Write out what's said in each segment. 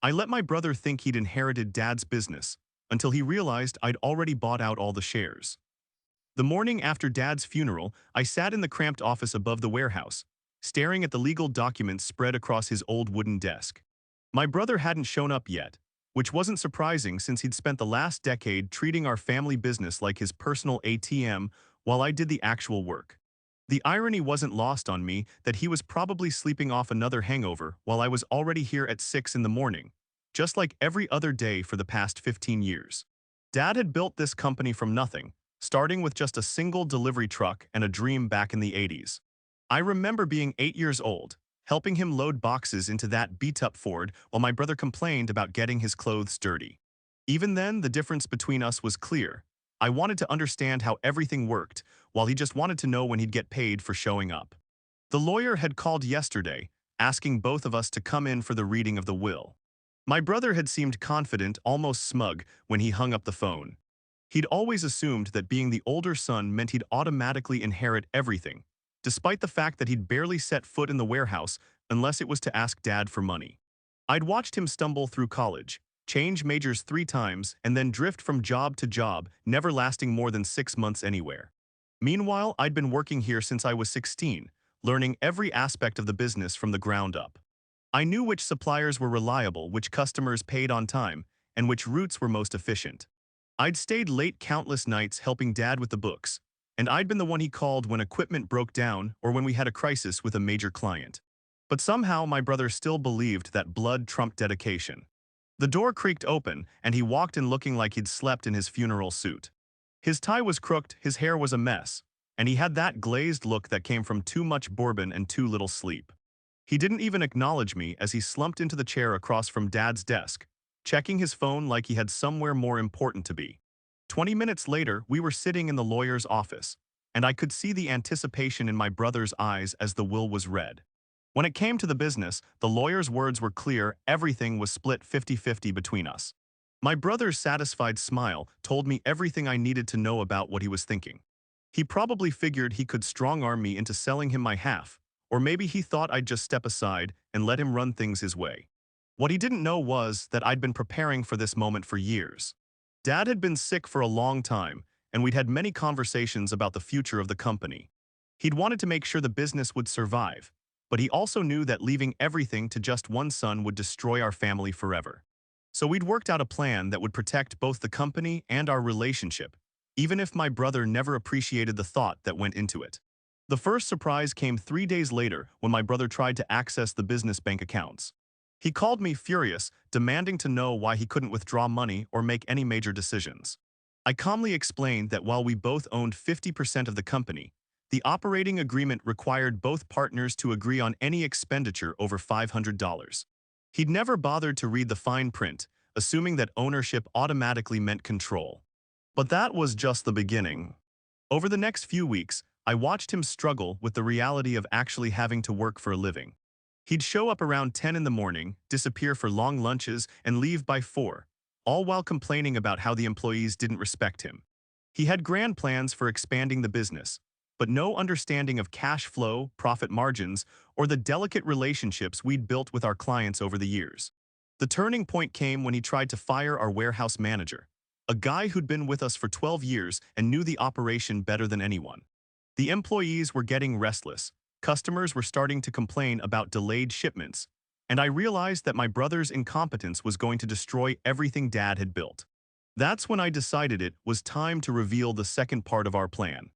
I let my brother think he'd inherited Dad's business until he realized I'd already bought out all the shares. The morning after Dad's funeral, I sat in the cramped office above the warehouse, staring at the legal documents spread across his old wooden desk. My brother hadn't shown up yet, which wasn't surprising since he'd spent the last decade treating our family business like his personal ATM while I did the actual work. The irony wasn't lost on me that he was probably sleeping off another hangover while I was already here at 6 in the morning, just like every other day for the past 15 years. Dad had built this company from nothing, starting with just a single delivery truck and a dream back in the 80s. I remember being 8 years old, helping him load boxes into that beat-up Ford while my brother complained about getting his clothes dirty. Even then, the difference between us was clear. I wanted to understand how everything worked, while he just wanted to know when he'd get paid for showing up. The lawyer had called yesterday, asking both of us to come in for the reading of the will. My brother had seemed confident, almost smug, when he hung up the phone. He'd always assumed that being the older son meant he'd automatically inherit everything, despite the fact that he'd barely set foot in the warehouse unless it was to ask Dad for money. I'd watched him stumble through college, change majors 3 times, and then drift from job to job, never lasting more than 6 months anywhere. Meanwhile, I'd been working here since I was 16, learning every aspect of the business from the ground up. I knew which suppliers were reliable, which customers paid on time, and which routes were most efficient. I'd stayed late countless nights helping Dad with the books, and I'd been the one he called when equipment broke down or when we had a crisis with a major client. But somehow my brother still believed that blood trumped dedication. The door creaked open, and he walked in looking like he'd slept in his funeral suit. His tie was crooked, his hair was a mess, and he had that glazed look that came from too much bourbon and too little sleep. He didn't even acknowledge me as he slumped into the chair across from Dad's desk, checking his phone like he had somewhere more important to be. 20 minutes later, we were sitting in the lawyer's office, and I could see the anticipation in my brother's eyes as the will was read. When it came to the business, the lawyer's words were clear: everything was split 50-50 between us. My brother's satisfied smile told me everything I needed to know about what he was thinking. He probably figured he could strong-arm me into selling him my half, or maybe he thought I'd just step aside and let him run things his way. What he didn't know was that I'd been preparing for this moment for years. Dad had been sick for a long time, and we'd had many conversations about the future of the company. He'd wanted to make sure the business would survive, but he also knew that leaving everything to just one son would destroy our family forever. So we'd worked out a plan that would protect both the company and our relationship, even if my brother never appreciated the thought that went into it. The first surprise came 3 days later when my brother tried to access the business bank accounts. He called me furious, demanding to know why he couldn't withdraw money or make any major decisions. I calmly explained that while we both owned 50% of the company, the operating agreement required both partners to agree on any expenditure over $500. He'd never bothered to read the fine print, assuming that ownership automatically meant control. But that was just the beginning. Over the next few weeks, I watched him struggle with the reality of actually having to work for a living. He'd show up around 10 in the morning, disappear for long lunches, and leave by 4, all while complaining about how the employees didn't respect him. He had grand plans for expanding the business, but no understanding of cash flow, profit margins, or the delicate relationships we'd built with our clients over the years. The turning point came when he tried to fire our warehouse manager, a guy who'd been with us for 12 years and knew the operation better than anyone. The employees were getting restless, customers were starting to complain about delayed shipments, and I realized that my brother's incompetence was going to destroy everything Dad had built. That's when I decided it was time to reveal the second part of our plan.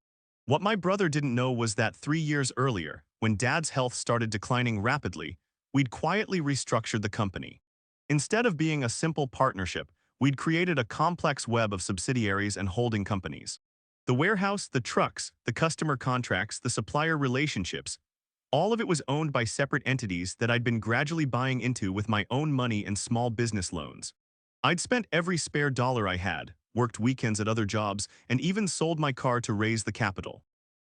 What my brother didn't know was that 3 years earlier, when Dad's health started declining rapidly, we'd quietly restructured the company. Instead of being a simple partnership, we'd created a complex web of subsidiaries and holding companies. The warehouse, the trucks, the customer contracts, the supplier relationships, all of it was owned by separate entities that I'd been gradually buying into with my own money and small business loans. I'd spent every spare dollar I had, worked weekends at other jobs, and even sold my car to raise the capital.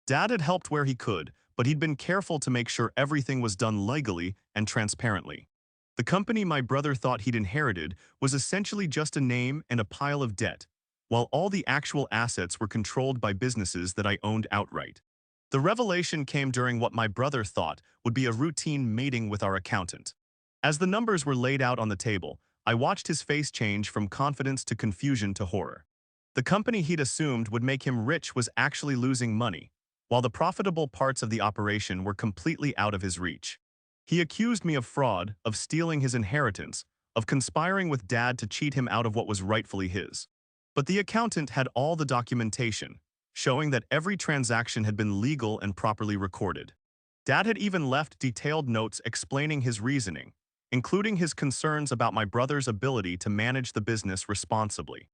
Dad had helped where he could, but he'd been careful to make sure everything was done legally and transparently. The company my brother thought he'd inherited was essentially just a name and a pile of debt, while all the actual assets were controlled by businesses that I owned outright. The revelation came during what my brother thought would be a routine meeting with our accountant. As the numbers were laid out on the table, I watched his face change from confidence to confusion to horror. The company he'd assumed would make him rich was actually losing money, while the profitable parts of the operation were completely out of his reach. He accused me of fraud, of stealing his inheritance, of conspiring with Dad to cheat him out of what was rightfully his. But the accountant had all the documentation, showing that every transaction had been legal and properly recorded. Dad had even left detailed notes explaining his reasoning, including his concerns about my brother's ability to manage the business responsibly.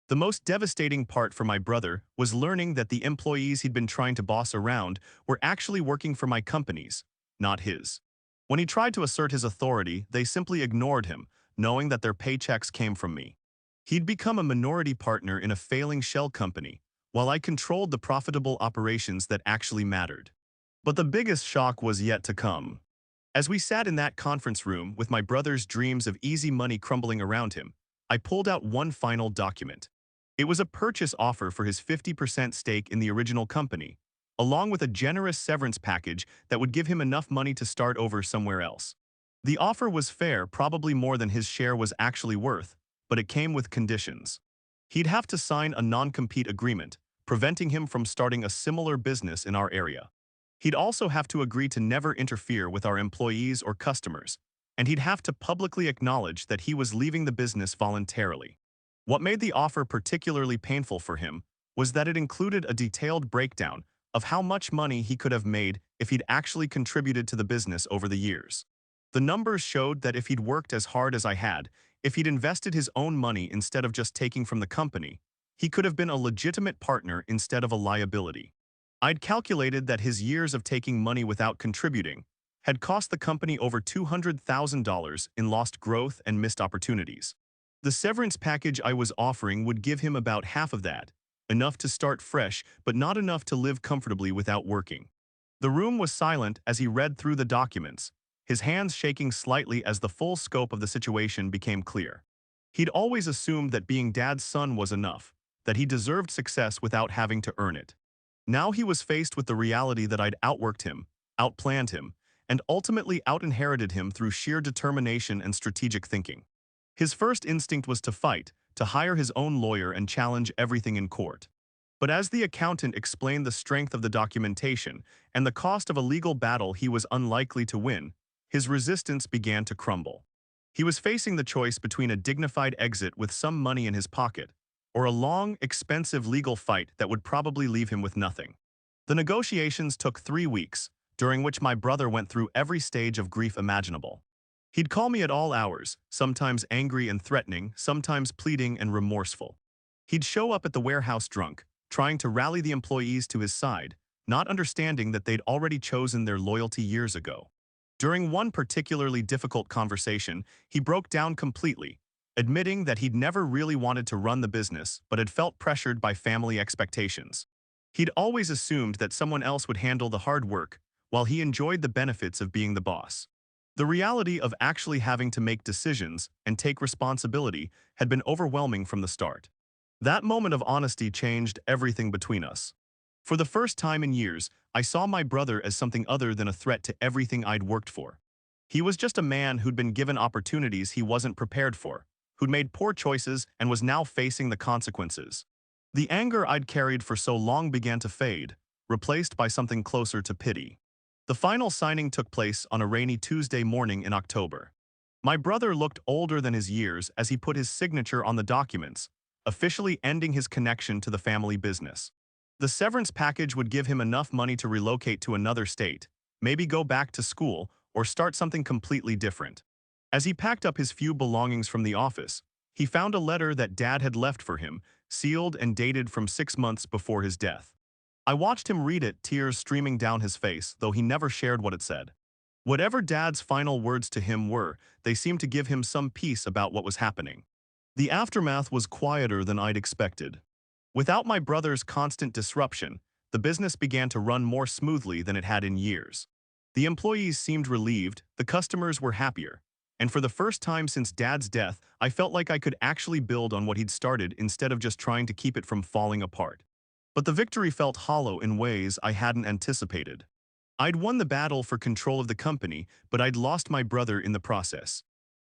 The most devastating part for my brother was learning that the employees he'd been trying to boss around were actually working for my companies, not his. When he tried to assert his authority, they simply ignored him, knowing that their paychecks came from me. He'd become a minority partner in a failing shell company, while I controlled the profitable operations that actually mattered. But the biggest shock was yet to come. As we sat in that conference room with my brother's dreams of easy money crumbling around him, I pulled out one final document. It was a purchase offer for his 50% stake in the original company, along with a generous severance package that would give him enough money to start over somewhere else. The offer was fair, probably more than his share was actually worth, but it came with conditions. He'd have to sign a non-compete agreement, preventing him from starting a similar business in our area. He'd also have to agree to never interfere with our employees or customers, and he'd have to publicly acknowledge that he was leaving the business voluntarily. What made the offer particularly painful for him was that it included a detailed breakdown of how much money he could have made if he'd actually contributed to the business over the years. The numbers showed that if he'd worked as hard as I had, if he'd invested his own money instead of just taking from the company, he could have been a legitimate partner instead of a liability. I'd calculated that his years of taking money without contributing had cost the company over $200,000 in lost growth and missed opportunities. The severance package I was offering would give him about half of that, enough to start fresh but not enough to live comfortably without working. The room was silent as he read through the documents, his hands shaking slightly as the full scope of the situation became clear. He'd always assumed that being Dad's son was enough, that he deserved success without having to earn it. Now he was faced with the reality that I'd outworked him, outplanned him, and ultimately out-inherited him through sheer determination and strategic thinking. His first instinct was to fight, to hire his own lawyer and challenge everything in court. But as the accountant explained the strength of the documentation and the cost of a legal battle he was unlikely to win, his resistance began to crumble. He was facing the choice between a dignified exit with some money in his pocket, or a long, expensive legal fight that would probably leave him with nothing. The negotiations took 3 weeks, during which my brother went through every stage of grief imaginable. He'd call me at all hours, sometimes angry and threatening, sometimes pleading and remorseful. He'd show up at the warehouse drunk, trying to rally the employees to his side, not understanding that they'd already chosen their loyalty years ago. During one particularly difficult conversation, he broke down completely, admitting that he'd never really wanted to run the business but had felt pressured by family expectations. He'd always assumed that someone else would handle the hard work, while he enjoyed the benefits of being the boss. The reality of actually having to make decisions and take responsibility had been overwhelming from the start. That moment of honesty changed everything between us. For the first time in years, I saw my brother as something other than a threat to everything I'd worked for. He was just a man who'd been given opportunities he wasn't prepared for, who'd made poor choices and was now facing the consequences. The anger I'd carried for so long began to fade, replaced by something closer to pity. The final signing took place on a rainy Tuesday morning in October. My brother looked older than his years as he put his signature on the documents, officially ending his connection to the family business. The severance package would give him enough money to relocate to another state, maybe go back to school, or start something completely different. As he packed up his few belongings from the office, he found a letter that Dad had left for him, sealed and dated from 6 months before his death. I watched him read it, tears streaming down his face, though he never shared what it said. Whatever Dad's final words to him were, they seemed to give him some peace about what was happening. The aftermath was quieter than I'd expected. Without my brother's constant disruption, the business began to run more smoothly than it had in years. The employees seemed relieved, the customers were happier, and for the first time since Dad's death, I felt like I could actually build on what he'd started instead of just trying to keep it from falling apart. But the victory felt hollow in ways I hadn't anticipated. I'd won the battle for control of the company, but I'd lost my brother in the process.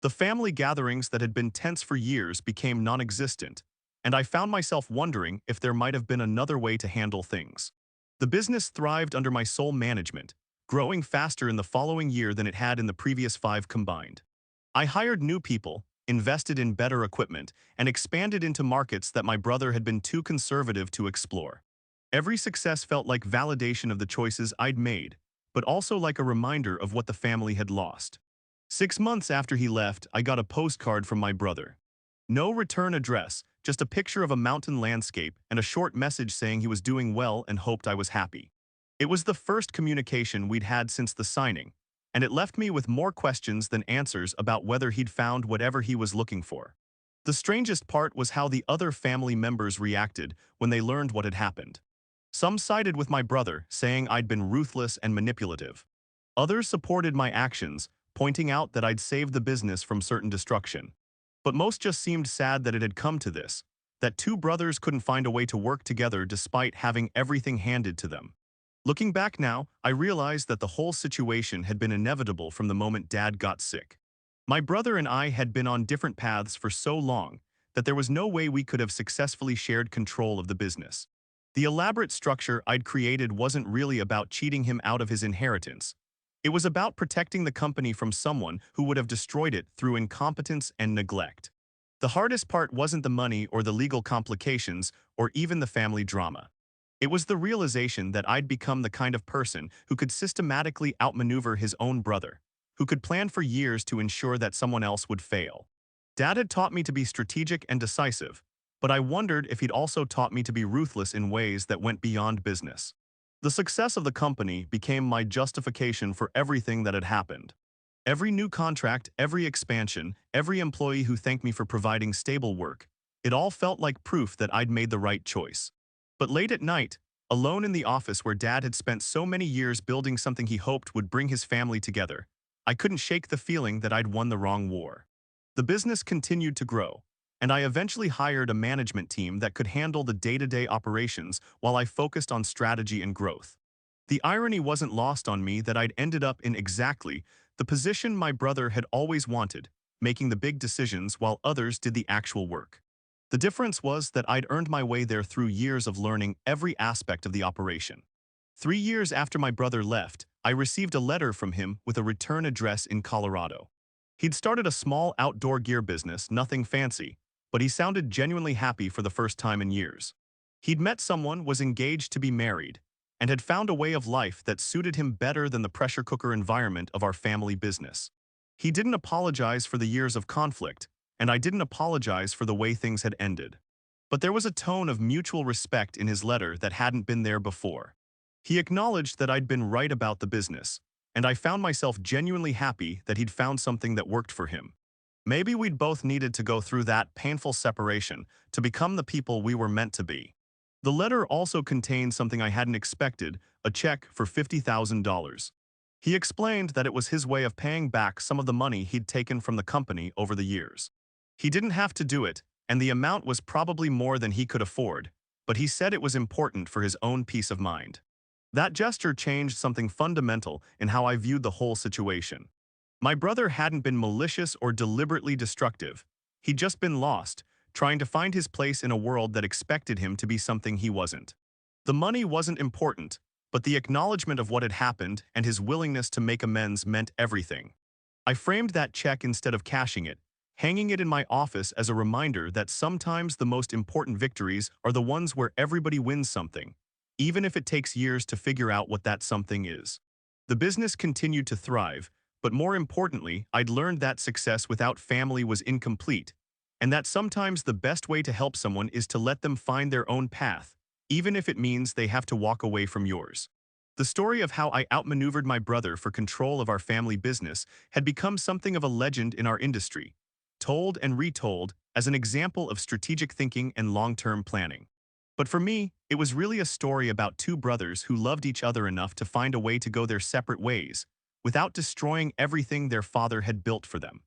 The family gatherings that had been tense for years became non-existent, and I found myself wondering if there might have been another way to handle things. The business thrived under my sole management, growing faster in the following year than it had in the previous 5 combined. I hired new people, invested in better equipment, and expanded into markets that my brother had been too conservative to explore. Every success felt like validation of the choices I'd made, but also like a reminder of what the family had lost. 6 months after he left, I got a postcard from my brother. No return address, just a picture of a mountain landscape and a short message saying he was doing well and hoped I was happy. It was the first communication we'd had since the signing, and it left me with more questions than answers about whether he'd found whatever he was looking for. The strangest part was how the other family members reacted when they learned what had happened. Some sided with my brother, saying I'd been ruthless and manipulative. Others supported my actions, pointing out that I'd saved the business from certain destruction. But most just seemed sad that it had come to this, that two brothers couldn't find a way to work together despite having everything handed to them. Looking back now, I realized that the whole situation had been inevitable from the moment Dad got sick. My brother and I had been on different paths for so long that there was no way we could have successfully shared control of the business. The elaborate structure I'd created wasn't really about cheating him out of his inheritance. It was about protecting the company from someone who would have destroyed it through incompetence and neglect. The hardest part wasn't the money or the legal complications or even the family drama. It was the realization that I'd become the kind of person who could systematically outmaneuver his own brother, who could plan for years to ensure that someone else would fail. Dad had taught me to be strategic and decisive, but I wondered if he'd also taught me to be ruthless in ways that went beyond business. The success of the company became my justification for everything that had happened. Every new contract, every expansion, every employee who thanked me for providing stable work, it all felt like proof that I'd made the right choice. But late at night, alone in the office where Dad had spent so many years building something he hoped would bring his family together, I couldn't shake the feeling that I'd won the wrong war. The business continued to grow, and I eventually hired a management team that could handle the day-to-day operations while I focused on strategy and growth. The irony wasn't lost on me that I'd ended up in exactly the position my brother had always wanted, making the big decisions while others did the actual work. The difference was that I'd earned my way there through years of learning every aspect of the operation. 3 years after my brother left, I received a letter from him with a return address in Colorado. He'd started a small outdoor gear business, nothing fancy, but he sounded genuinely happy for the first time in years. He'd met someone, was engaged to be married, and had found a way of life that suited him better than the pressure cooker environment of our family business. He didn't apologize for the years of conflict, and I didn't apologize for the way things had ended. But there was a tone of mutual respect in his letter that hadn't been there before. He acknowledged that I'd been right about the business, and I found myself genuinely happy that he'd found something that worked for him. Maybe we'd both needed to go through that painful separation to become the people we were meant to be. The letter also contained something I hadn't expected, a check for $50,000. He explained that it was his way of paying back some of the money he'd taken from the company over the years. He didn't have to do it, and the amount was probably more than he could afford, but he said it was important for his own peace of mind. That gesture changed something fundamental in how I viewed the whole situation. My brother hadn't been malicious or deliberately destructive. He'd just been lost, trying to find his place in a world that expected him to be something he wasn't. The money wasn't important, but the acknowledgement of what had happened and his willingness to make amends meant everything. I framed that check instead of cashing it, hanging it in my office as a reminder that sometimes the most important victories are the ones where everybody wins something, even if it takes years to figure out what that something is. The business continued to thrive, but more importantly, I'd learned that success without family was incomplete, and that sometimes the best way to help someone is to let them find their own path, even if it means they have to walk away from yours. The story of how I outmaneuvered my brother for control of our family business had become something of a legend in our industry, told and retold as an example of strategic thinking and long-term planning. But for me, it was really a story about two brothers who loved each other enough to find a way to go their separate ways, without destroying everything their father had built for them.